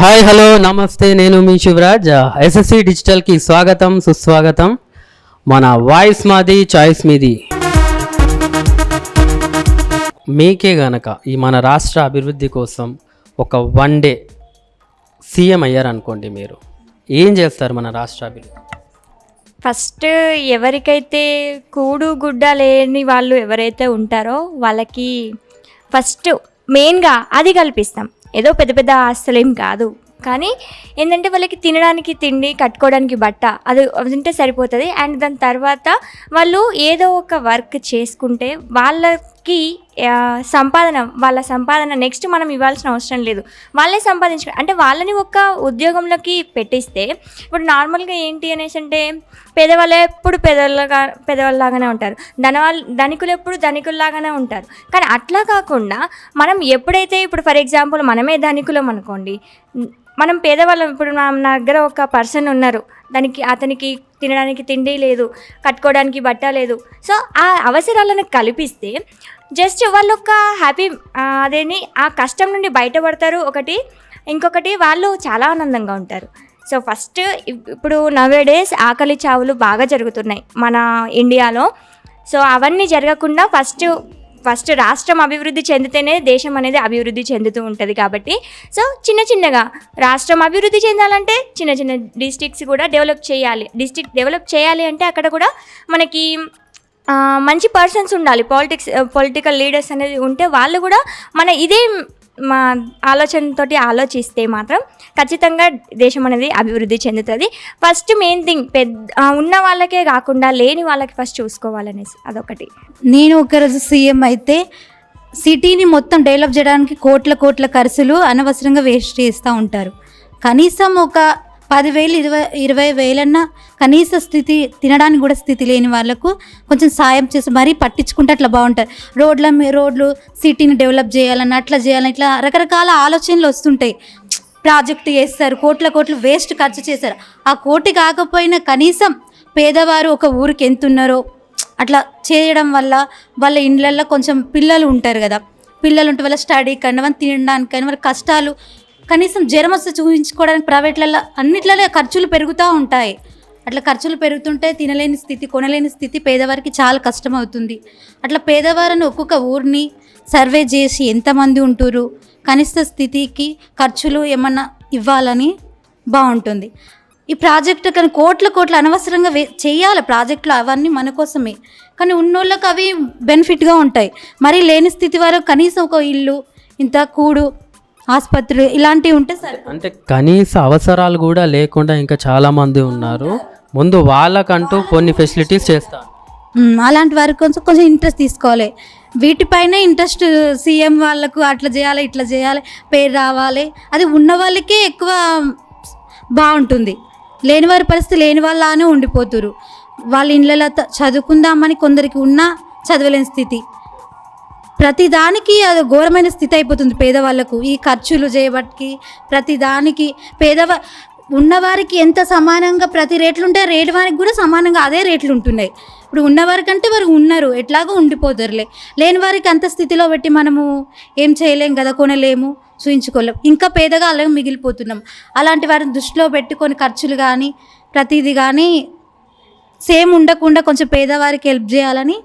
Hi hello నమస్తే, నేను మీ Shivraj. SSC డిజిటల్కి స్వాగతం సుస్వాగతం. మన వాయిస్ మాది, చాయిస్ మీది. మీకే గనక ఈ మన రాష్ట్ర అభివృద్ధి కోసం ఒక 1 డే సీఎం అయ్యారనుకోండి, మీరు ఏం చేస్తారు మన రాష్ట్ర అభివృద్ధి? ఫస్ట్ ఎవరికైతే కూడు గుడ్డ లేని వాళ్ళు ఎవరైతే ఉంటారో వాళ్ళకి ఫస్ట్ మెయిన్గా అది కల్పిస్తాం. ఏదో పెద్ద పెద్ద ఆస్తులేం కాదు, కానీ ఏంటంటే వాళ్ళకి తినడానికి తిండి, కట్టుకోవడానికి బట్ట అది ఉంటే సరిపోతుంది. అండ్ దాని తర్వాత వాళ్ళు ఏదో ఒక వర్క్ చేసుకుంటే వాళ్ళకి వాళ్ళ సంపాదన నెక్స్ట్ మనం ఇవ్వాల్సిన అవసరం లేదు, వాళ్ళే అంటే వాళ్ళని ఒక ఉద్యోగంలోకి పెట్టిస్తే. ఇప్పుడు నార్మల్గా ఏంటి అనేసి అంటే పేదవాళ్ళు ఎప్పుడు పేదవాళ్ళలాగానే ఉంటారు, ధనికులు ఎప్పుడు ధనికుల్లాగానే ఉంటారు. కానీ అట్లా కాకుండా మనం ఎప్పుడైతే ఇప్పుడు ఫర్ ఎగ్జాంపుల్ మనమే ధనికులం అనుకోండి, మనం పేదవాళ్ళం. ఇప్పుడు నా దగ్గర ఒక పర్సన్ ఉన్నారు, అతనికి తినడానికి తిండి లేదు, కట్టుకోవడానికి బట్ట లేదు. సో ఆ అవసరాలను కల్పిస్తే జస్ట్ వాళ్ళు ఒక హ్యాపీ ఆ కష్టం నుండి బయటపడతారు. ఇంకొకటి వాళ్ళు చాలా ఆనందంగా ఉంటారు. సో ఫస్ట్ ఇప్పుడు నవేడేస్ ఆకలి చావులు బాగా జరుగుతున్నాయి మన ఇండియాలో. సో అవన్నీ జరగకుండా ఫస్ట్ రాష్ట్రం అభివృద్ధి చెందితేనే దేశం అనేది అభివృద్ధి చెందుతూ ఉంటుంది. కాబట్టి సో చిన్నగా రాష్ట్రం అభివృద్ధి చెందాలంటే చిన్న డిస్ట్రిక్ట్స్ కూడా డెవలప్ చేయాలి. డిస్ట్రిక్ట్ డెవలప్ చేయాలి అంటే అక్కడ కూడా మనకి మంచి పర్సన్స్ ఉండాలి, పొలిటికల్ లీడర్స్ అనేది ఉంటే వాళ్ళు కూడా మా ఆలోచనతోటి ఆలోచిస్తే మాత్రం ఖచ్చితంగా దేశం అనేది అభివృద్ధి చెందుతుంది. ఫస్ట్ మెయిన్ థింగ్ ఉన్న వాళ్ళకే కాకుండా లేని వాళ్ళకి ఫస్ట్ చూసుకోవాలనేసి అదొకటి. నేను ఒకరోజు సీఎం అయితే సిటీని మొత్తం డెవలప్ చేయడానికి కోట్ల ఖర్చులు అనవసరంగా వేస్ట్ చేస్తూ ఉంటారు. కనీసం ఒక 10,000 20,000 కనీస స్థితి తినడానికి కూడా స్థితి లేని వాళ్ళకు కొంచెం సాయం చేసి మరీ పట్టించుకుంటే అట్లా బాగుంటుంది. రోడ్లు సిటీని డెవలప్ చేయాలని, అట్లా చేయాలని, ఇట్లా రకరకాల ఆలోచనలు వస్తుంటాయి. ప్రాజెక్టు చేస్తారు, కోట్ల వేస్ట్ ఖర్చు చేస్తారు. ఆ కోటి కాకపోయినా కనీసం పేదవారు ఒక ఊరికి ఎంత ఉన్నారో అట్లా చేయడం వల్ల వాళ్ళ ఇండ్లల్లో కొంచెం పిల్లలు ఉంటారు కదా, పిల్లలు ఉంటే వాళ్ళ స్టడీ కన్నా, వాళ్ళ తినడానికి కానీ, వాళ్ళ కష్టాలు కనీసం జ్వరం వస్తే చూపించుకోవడానికి ప్రైవేట్లలో అన్నిట్లలో ఖర్చులు పెరుగుతూ ఉంటాయి. అట్లా ఖర్చులు పెరుగుతుంటే తినలేని స్థితి, కొనలేని స్థితి పేదవారికి చాలా కష్టం అవుతుంది. అట్లా పేదవారిని ఒక్కొక్క ఊరిని సర్వే చేసి ఎంతమంది ఉంటురు, కనిష్ట స్థితికి ఖర్చులు ఏమన్నా ఇవ్వాలని బాగుంటుంది. ఈ ప్రాజెక్టు కానీ కోట్ల అనవసరంగా చేయాలి ప్రాజెక్టులు, అవన్నీ మన కోసమే. కానీ ఉన్నోళ్ళకి అవి బెనిఫిట్గా ఉంటాయి. మరి లేని స్థితి వరకు కనీసం ఒక ఇల్లు, ఇంత కూడు, ఆసుపత్రి ఇలాంటివి ఉంటే సరే. అంటే కనీస అవసరాలు కూడా లేకుండా ఇంకా చాలా మంది ఉన్నారు. ముందు వాళ్ళకంటూ కొన్ని ఫెసిలిటీస్ చేస్తారు. అలాంటి వారికి కొంచెం ఇంట్రెస్ట్ తీసుకోవాలి. వీటిపైన ఇంట్రెస్ట్ సీఎం వాళ్ళకు అట్లా చేయాలి, ఇట్లా చేయాలి, పేరు రావాలి, అది ఉన్న వాళ్ళకే ఎక్కువ బాగుంటుంది. లేని వారి పరిస్థితి లేని వాళ్ళనే ఉండిపోతురు. వాళ్ళ ఇళ్ళలో చదువుకుందామని కొందరికి ఉన్నా చదవలేని స్థితి, ప్రతిదానికి అది ఘోరమైన స్థితి అయిపోతుంది పేదవాళ్ళకు. ఈ ఖర్చులు చేయబట్టి ప్రతిదానికి ఉన్నవారికి ఎంత సమానంగా ప్రతి రేట్లు ఉంటే రేటు వారికి కూడా సమానంగా అదే రేట్లు ఉంటున్నాయి. ఇప్పుడు ఉన్నవారికంటే వారు ఉన్నారు, ఎట్లాగో ఉండిపోతారులే. లేని వారికి అంత స్థితిలో పెట్టి మనము ఏం చేయలేం కదా, కొనలేము, చూయించుకోలేం, ఇంకా పేదగా అలాగే మిగిలిపోతున్నాం. అలాంటి వారిని దృష్టిలో పెట్టుకొని ఖర్చులు కానీ ప్రతిదీ కానీ సేమ్ ఉండకుండా కొంచెం పేదవారికి హెల్ప్ చేయాలని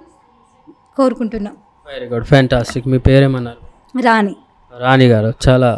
కోరుకుంటున్నాం. Very good, fantastic. మీ పేరేమన్నారు? రాణి గారు. చాలా